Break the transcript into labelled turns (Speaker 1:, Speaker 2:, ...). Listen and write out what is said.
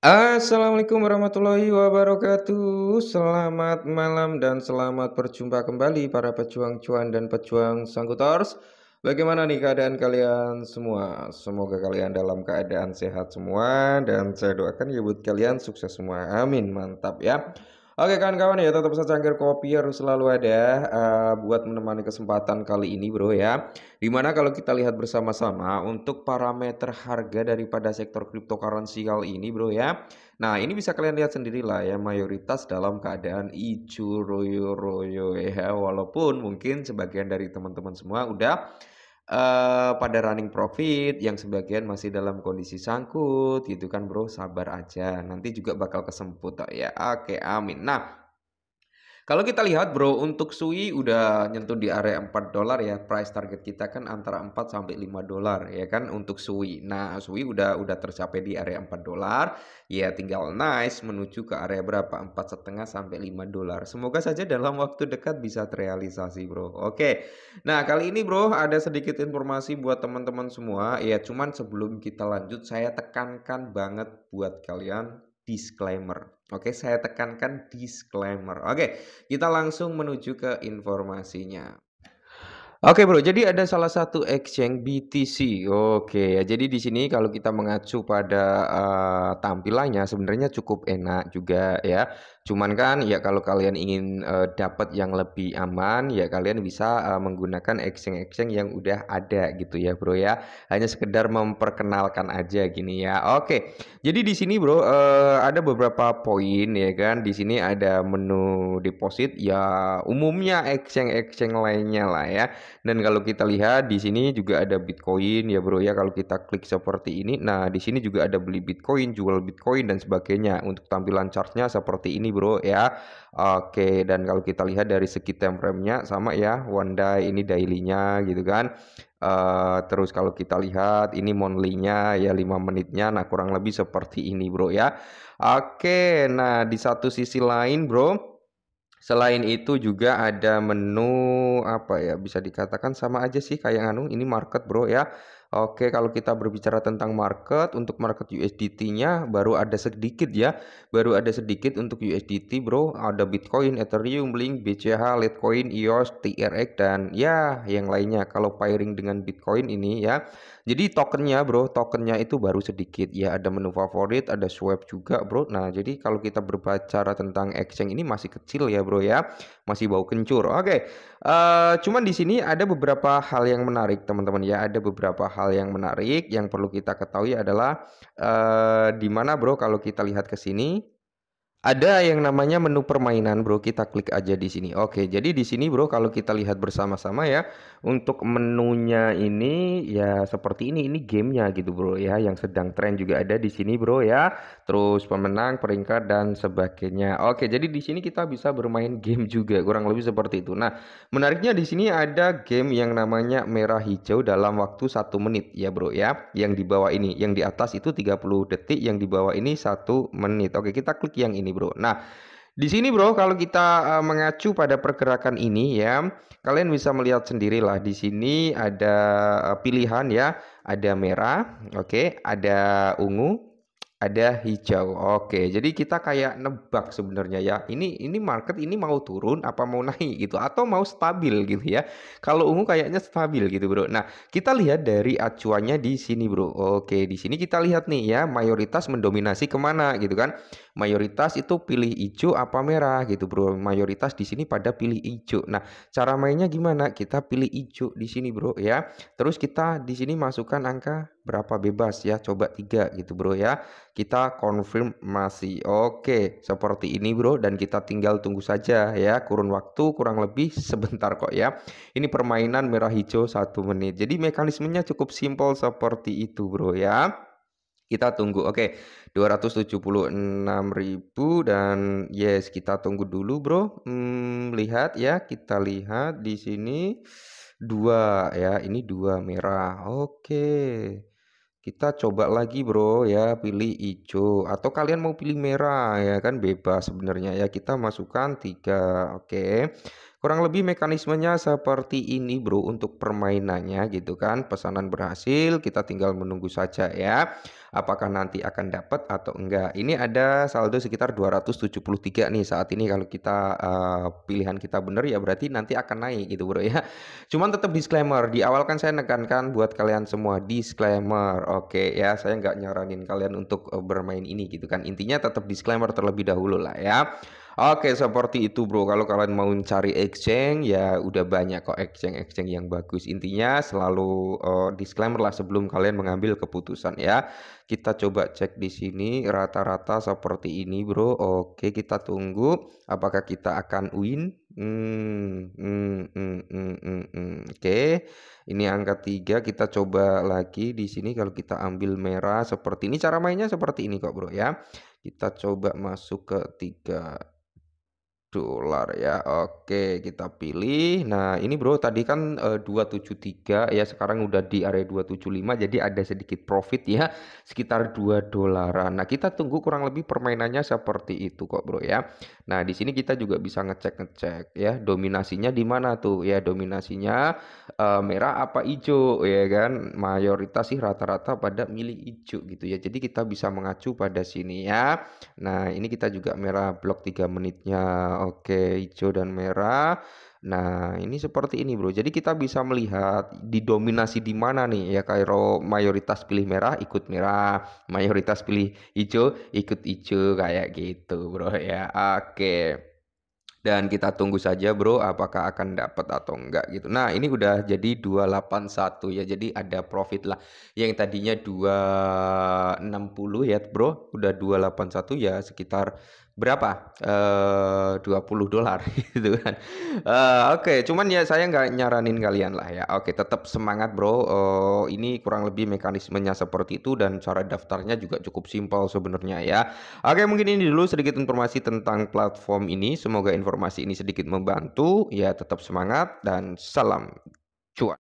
Speaker 1: Assalamualaikum warahmatullahi wabarakatuh. Selamat malam dan selamat berjumpa kembali para pejuang cuan dan pejuang Sanggutors. Bagaimana nih keadaan kalian semua? Semoga kalian dalam keadaan sehat semua dan saya doakan ya buat kalian sukses semua. Amin. Mantap ya. Oke kawan-kawan ya tetap secangkir kopi harus selalu ada buat menemani kesempatan kali ini bro ya. Dimana kalau kita lihat bersama-sama untuk parameter harga daripada sektor cryptocurrency kali ini bro ya. Nah ini bisa kalian lihat sendiri lah ya mayoritas dalam keadaan hijau royo-royo ya. Walaupun mungkin sebagian dari teman-teman semua udah pada running profit, yang sebagian masih dalam kondisi sangkut gitu kan bro. Sabar aja nanti juga bakal kesemput kok ya. Oke amin. Nah kalau kita lihat Bro, untuk Sui udah nyentuh di area $4 ya, price target kita kan antara 4 sampai $5 ya kan untuk Sui. Nah, Sui udah tercapai di area $4, ya tinggal nice menuju ke area berapa? 4,5 sampai $5. Semoga saja dalam waktu dekat bisa terrealisasi, Bro. Oke. Nah, kali ini Bro, ada sedikit informasi buat teman-teman semua. Ya, cuman sebelum kita lanjut, saya tekankan banget buat kalian disclaimer. Oke, saya tekankan disclaimer. Oke, kita langsung menuju ke informasinya. Oke Bro, jadi ada salah satu exchange BTC. Oke, ya jadi di sini kalau kita mengacu pada tampilannya sebenarnya cukup enak juga ya. Cuman kan ya kalau kalian ingin dapat yang lebih aman ya kalian bisa menggunakan exchange-exchange yang udah ada gitu ya Bro ya. Hanya sekedar memperkenalkan aja gini ya. Oke. Jadi di sini Bro ada beberapa poin ya kan. Di sini ada menu deposit ya umumnya exchange-exchange lainnya lah ya. Dan kalau kita lihat di sini juga ada Bitcoin ya Bro ya, kalau kita klik seperti ini. Nah, di sini juga ada beli Bitcoin, jual Bitcoin dan sebagainya. Untuk tampilan chartnya seperti ini Bro ya. Oke, dan kalau kita lihat dari segi time frame-nya sama ya, one day ini daily-nya gitu kan. Terus kalau kita lihat ini monthly-nya ya 5 menitnya, nah kurang lebih seperti ini Bro ya. Oke, nah di satu sisi lain Bro, selain itu juga ada menu apa ya, bisa dikatakan sama aja sih kayak anu, ini market Bro ya. Oke, kalau kita berbicara tentang market, untuk market USDT-nya baru ada sedikit ya, baru ada sedikit untuk USDT Bro, ada Bitcoin, Ethereum, Link, BCH, Litecoin, EOS, TRX dan ya yang lainnya. Kalau pairing dengan Bitcoin ini ya. Jadi tokennya Bro, tokennya itu baru sedikit ya, ada menu favorit, ada swipe juga Bro. Nah, jadi kalau kita berbicara tentang exchange ini masih kecil ya Bro ya, masih bau kencur. Oke, cuman di sini ada beberapa hal yang menarik teman-teman ya, ada beberapa hal yang menarik yang perlu kita ketahui adalah di mana Bro kalau kita lihat ke sini ada yang namanya menu permainan Bro, kita klik aja di sini. Oke, jadi di sini Bro kalau kita lihat bersama-sama ya, untuk menunya ini ya seperti ini gamenya gitu Bro ya, yang sedang tren juga ada di sini Bro ya. Terus pemenang, peringkat dan sebagainya. Oke, jadi di sini kita bisa bermain game juga, kurang lebih seperti itu. Nah, menariknya di sini ada game yang namanya merah hijau dalam waktu 1 menit ya Bro ya. Yang di bawah ini, yang di atas itu 30 detik, yang di bawah ini 1 menit. Oke, kita klik yang ini Bro. Nah, di sini Bro, kalau kita mengacu pada pergerakan ini ya, kalian bisa melihat sendirilah di sini ada pilihan ya, ada merah, oke, ada ungu, ada hijau. Oke, jadi kita kayak nebak sebenarnya ya. Ini market ini mau turun apa mau naik gitu atau mau stabil gitu ya. Kalau ungu kayaknya stabil gitu, Bro. Nah, kita lihat dari acuannya di sini, Bro. Oke, di sini kita lihat nih ya, mayoritas mendominasi kemana gitu kan. Mayoritas itu pilih hijau apa merah gitu, Bro. Mayoritas di sini pada pilih hijau. Nah, cara mainnya gimana? Kita pilih hijau di sini, Bro ya. Terus kita di sini masukkan angka berapa bebas ya. Coba 3 gitu, Bro ya. Kita konfirmasi. Oke, seperti ini Bro dan kita tinggal tunggu saja ya. Kurun waktu kurang lebih sebentar kok ya. Ini permainan merah hijau 1 menit. Jadi mekanismenya cukup simpel seperti itu Bro ya. Kita tunggu. Oke, 276.000 dan yes, kita tunggu dulu Bro. Lihat ya, kita lihat di sini dua ya. Ini dua merah. Oke. Kita coba lagi Bro ya, pilih hijau atau kalian mau pilih merah ya kan bebas sebenarnya ya. Kita masukkan 3. Oke. Kurang lebih mekanismenya seperti ini Bro untuk permainannya gitu kan. Pesanan berhasil, kita tinggal menunggu saja ya. Apakah nanti akan dapat atau enggak. Ini ada saldo sekitar 273 nih saat ini kalau kita pilihan kita benar ya berarti nanti akan naik gitu Bro ya. Cuman tetap disclaimer, di awal kan saya nekankan buat kalian semua disclaimer. Oke ya, saya nggak nyaranin kalian untuk bermain ini gitu kan. Intinya tetap disclaimer terlebih dahulu lah ya. Oke, seperti itu Bro. Kalau kalian mau cari exchange ya udah banyak kok exchange-exchange yang bagus. Intinya selalu disclaimer lah sebelum kalian mengambil keputusan ya. Kita coba cek di sini rata-rata seperti ini Bro. Oke, kita tunggu apakah kita akan win. Oke. Ini angka 3 kita coba lagi di sini kalau kita ambil merah seperti ini. Cara mainnya seperti ini kok Bro ya. Kita coba masuk ke 3 dolar ya. Oke, kita pilih. Nah, ini Bro tadi kan 273 ya, sekarang udah di area 275 jadi ada sedikit profit ya, sekitar 2 dolaran. Nah, kita tunggu kurang lebih permainannya seperti itu kok Bro ya. Nah, di sini kita juga bisa ngecek-ngecek ya, dominasinya di mana tuh ya, dominasinya merah apa hijau ya kan. Mayoritas sih rata-rata pada milih hijau gitu ya. Jadi kita bisa mengacu pada sini ya. Nah, ini kita juga merah blok 3 menitnya. Oke, hijau dan merah. Nah, ini seperti ini, Bro. Jadi kita bisa melihat didominasi di mana nih ya. Kalau mayoritas pilih merah, ikut merah. Mayoritas pilih hijau, ikut hijau kayak gitu, Bro ya. Oke. Dan kita tunggu saja Bro apakah akan dapat atau enggak gitu. Nah, ini udah jadi 281 ya. Jadi ada profit lah. Yang tadinya 260 ya Bro, udah 281 ya sekitar berapa? 20 dolar gitu kan. Oke, cuman ya saya nggak nyaranin kalian lah ya. Oke, tetap semangat Bro. Ini kurang lebih mekanismenya seperti itu dan cara daftarnya juga cukup simpel sebenarnya ya. Oke, mungkin ini dulu sedikit informasi tentang platform ini. Semoga informasi ini sedikit membantu. Ya, tetap semangat dan salam